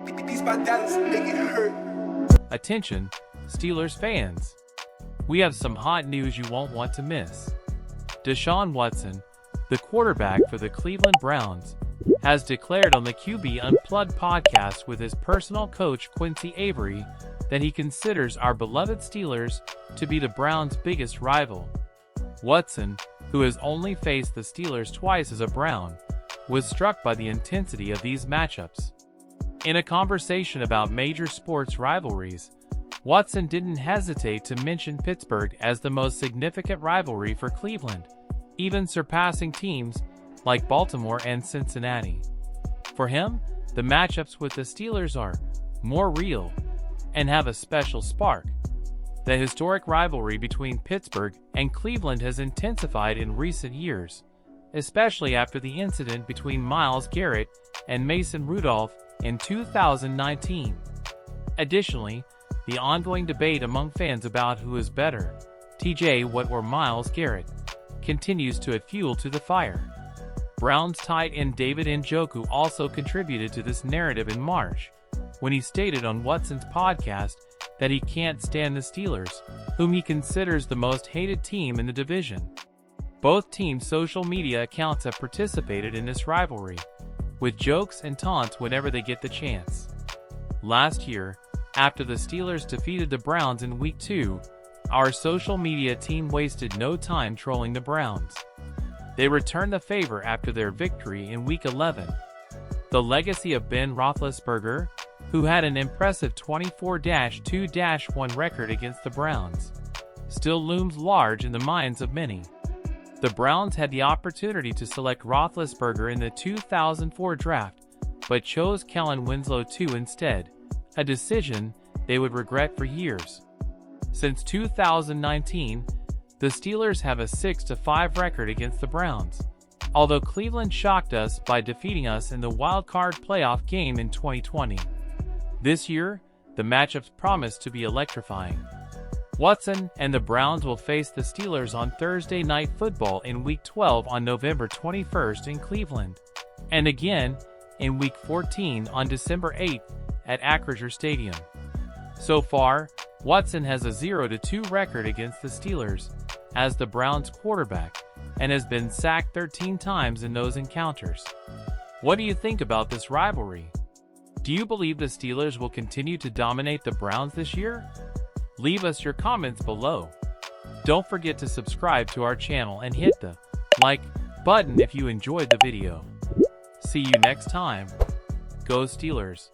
These my Dallas make it hurt. Attention, Steelers fans. We have some hot news you won't want to miss. Deshaun Watson, the quarterback for the Cleveland Browns, has declared on the QB Unplugged podcast with his personal coach Quincy Avery that he considers our beloved Steelers to be the Browns' biggest rival. Watson, who has only faced the Steelers twice as a Brown, was struck by the intensity of these matchups. In a conversation about major sports rivalries, Watson didn't hesitate to mention Pittsburgh as the most significant rivalry for Cleveland, even surpassing teams like Baltimore and Cincinnati. For him, the matchups with the Steelers are more real and have a special spark. The historic rivalry between Pittsburgh and Cleveland has intensified in recent years, especially after the incident between Myles Garrett and Mason Rudolph in 2019. Additionally, the ongoing debate among fans about who is better, TJ Watt or Myles Garrett, continues to add fuel to the fire. Browns tight end David Njoku also contributed to this narrative in March, when he stated on Watson's podcast that he can't stand the Steelers, whom he considers the most hated team in the division. Both teams' social media accounts have participated in this rivalry, with jokes and taunts whenever they get the chance. Last year, after the Steelers defeated the Browns in Week 2, our social media team wasted no time trolling the Browns. They returned the favor after their victory in Week 11. The legacy of Ben Roethlisberger, who had an impressive 24-2-1 record against the Browns, still looms large in the minds of many. The Browns had the opportunity to select Roethlisberger in the 2004 draft, but chose Kellen Winslow II instead, a decision they would regret for years. Since 2019, the Steelers have a 6-5 record against the Browns, although Cleveland shocked us by defeating us in the wild-card playoff game in 2020. This year, the matchups promise to be electrifying. Watson and the Browns will face the Steelers on Thursday Night Football in Week 12 on November 21st in Cleveland, and again in Week 14 on December 8th at Acrisure Stadium. So far, Watson has a 0-2 record against the Steelers as the Browns quarterback and has been sacked 13 times in those encounters. What do you think about this rivalry? Do you believe the Steelers will continue to dominate the Browns this year? Leave us your comments below. Don't forget to subscribe to our channel and hit the like button if you enjoyed the video. See you next time. Go Steelers!